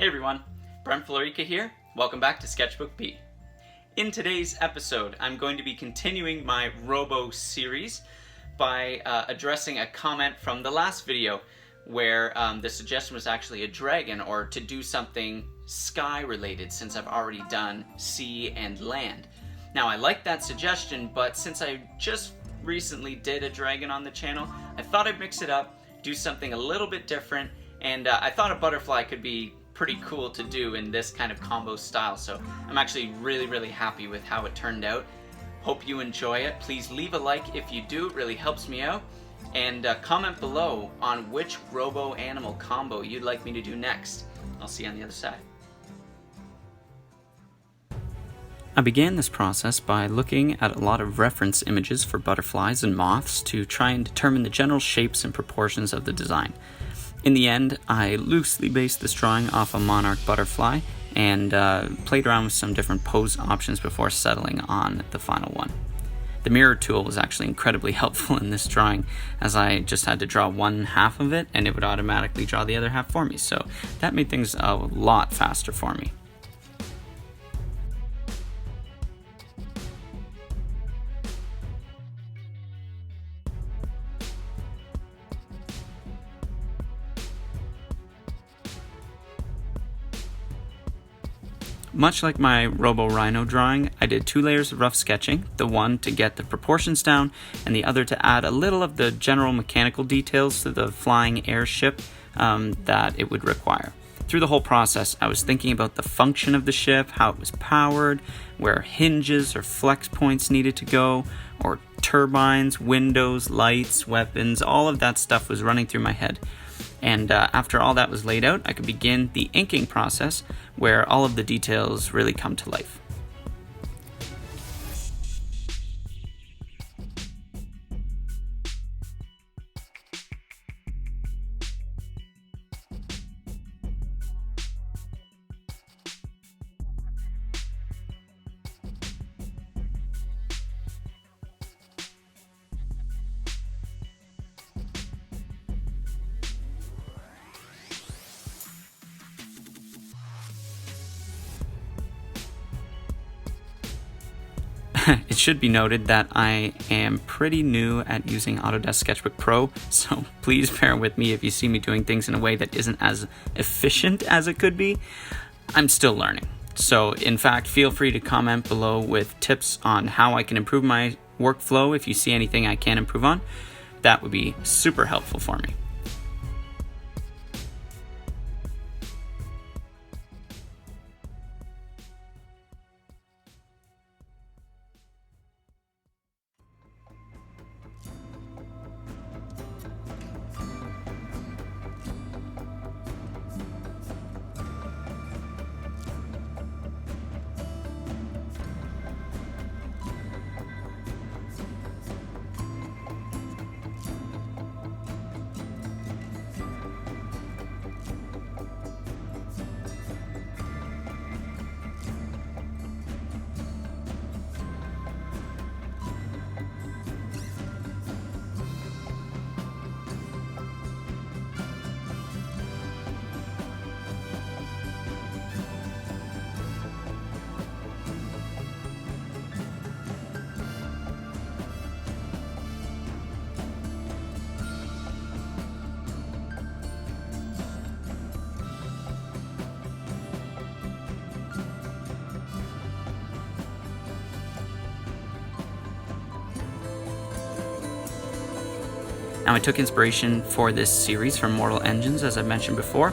Hey everyone, Brent Florica here. Welcome back to Sketchbook B. In today's episode, I'm going to be continuing my Robo-series by addressing a comment from the last video where the suggestion was actually a dragon, or to do something sky related, since I've already done sea and land. Now I like that suggestion, but since I just recently did a dragon on the channel, I thought I'd mix it up, do something a little bit different, and I thought a butterfly could be pretty cool to do in this kind of combo style. So I'm actually really happy with how it turned out. Hope you enjoy it. Please leave a like if you do, it really helps me out. And comment below on which Robo-animal combo you'd like me to do next. I'll see you on the other side. I began this process by looking at a lot of reference images for butterflies and moths to try and determine the general shapes and proportions of the design. In the end, I loosely based this drawing off a monarch butterfly and played around with some different pose options before settling on the final one. The mirror tool was actually incredibly helpful in this drawing, as I just had to draw one half of it and it would automatically draw the other half for me, so that made things a lot faster for me. Much like my Roborhino drawing, I did 2 layers of rough sketching, the one to get the proportions down and the other to add a little of the general mechanical details to the flying airship that it would require. Through the whole process, I was thinking about the function of the ship, how it was powered, where hinges or flex points needed to go, or turbines, windows, lights, weapons, all of that stuff was running through my head. And after all that was laid out, I could begin the inking process, where all of the details really come to life. It should be noted that I am pretty new at using Autodesk Sketchbook Pro, so please bear with me if you see me doing things in a way that isn't as efficient as it could be. I'm still learning. So in fact, feel free to comment below with tips on how I can improve my workflow if you see anything I can improve on. That would be super helpful for me. Now, I took inspiration for this series from Mortal Engines, as I mentioned before.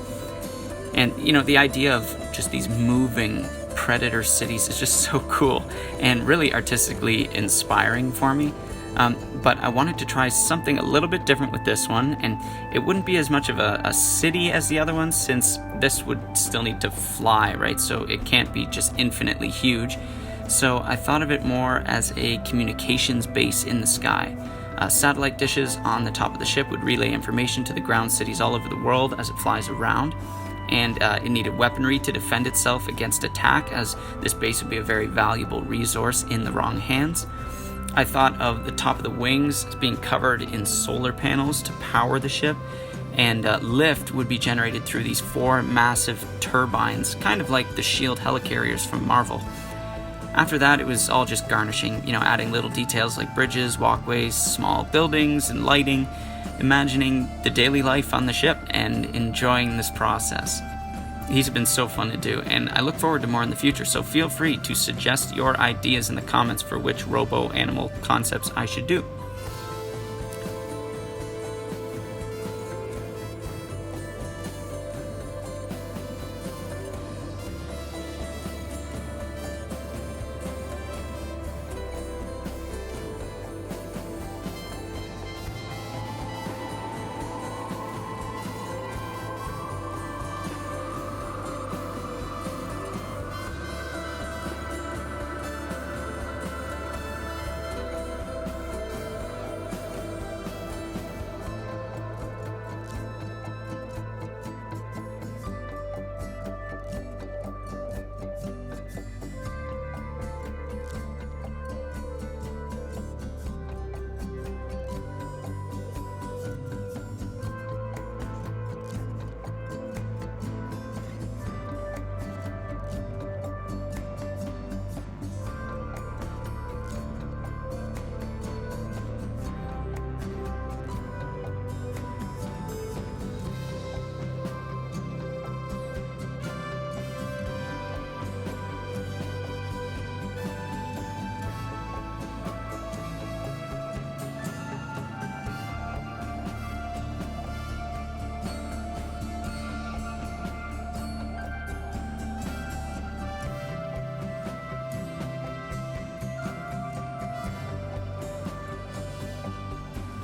And, you know, the idea of just these moving predator cities is just so cool and really artistically inspiring for me. But I wanted to try something a little bit different with this one, and it wouldn't be as much of a city as the other ones, since this would still need to fly, right? So it can't be just infinitely huge. So I thought of it more as a communications base in the sky. Satellite dishes on the top of the ship would relay information to the ground cities all over the world as it flies around, and it needed weaponry to defend itself against attack, as this base would be a very valuable resource in the wrong hands. I thought of the top of the wings as being covered in solar panels to power the ship, and lift would be generated through these 4 massive turbines, kind of like the SHIELD helicarriers from Marvel. After that, it was all just garnishing, adding little details like bridges, walkways, small buildings, and lighting, imagining the daily life on the ship and enjoying this process. These have been so fun to do, and I look forward to more in the future, so feel free to suggest your ideas in the comments for which robo-animal concepts I should do.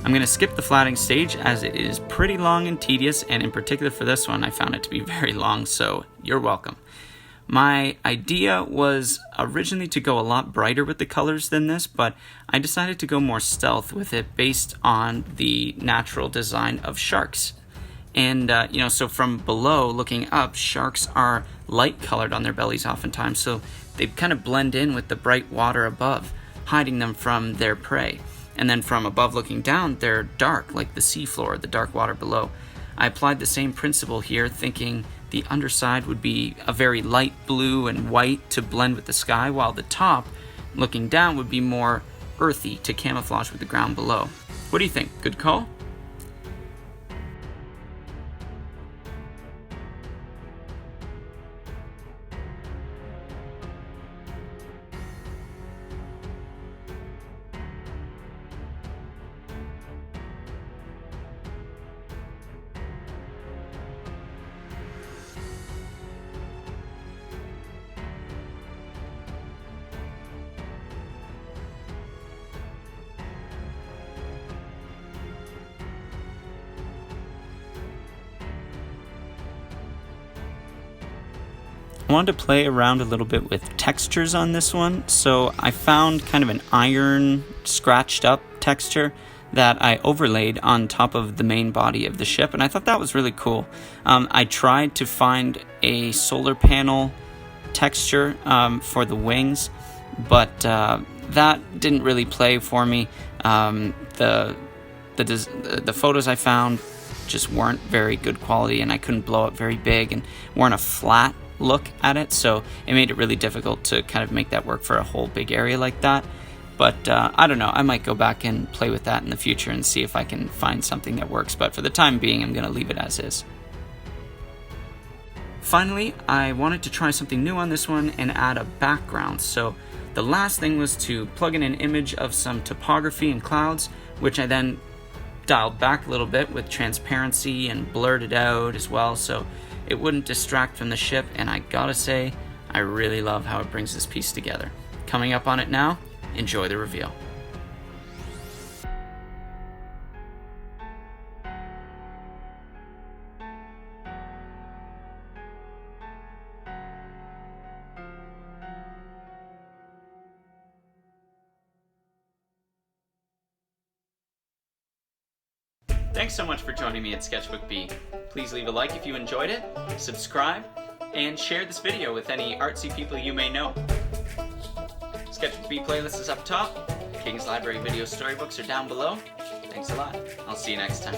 I'm going to skip the flattening stage as it is pretty long and tedious, and in particular for this one I found it to be very long, so you're welcome. My idea was originally to go a lot brighter with the colors than this, but I decided to go more stealth with it based on the natural design of sharks. And, so from below looking up, sharks are light colored on their bellies oftentimes, so they kind of blend in with the bright water above, hiding them from their prey. And then from above looking down, they're dark, like the seafloor, the dark water below. I applied the same principle here, thinking the underside would be a very light blue and white to blend with the sky, while the top, looking down, would be more earthy to camouflage with the ground below. What do you think? Good call? I wanted to play around a little bit with textures on this one, so I found kind of an iron scratched up texture that I overlaid on top of the main body of the ship, and I thought that was really cool. I tried to find a solar panel texture for the wings, but that didn't really play for me. The photos I found just weren't very good quality, and I couldn't blow up very big and weren't a flat look at it, so it made it really difficult to kind of make that work for a whole big area like that. But I don't know, I might go back and play with that in the future and see if I can find something that works, but for the time being I'm going to leave it as is. Finally, I wanted to try something new on this one and add a background. So the last thing was to plug in an image of some topography and clouds, which I then dialed back a little bit with transparency and blurred it out as well, so it wouldn't distract from the ship, and I gotta say, I really love how it brings this piece together. Coming up on it now, enjoy the reveal. Thanks so much for joining me at Sketchbook B. Please leave a like if you enjoyed it, subscribe, and share this video with any artsy people you may know. Sketchbook B playlist is up top. King's Library video storybooks are down below. Thanks a lot. I'll see you next time.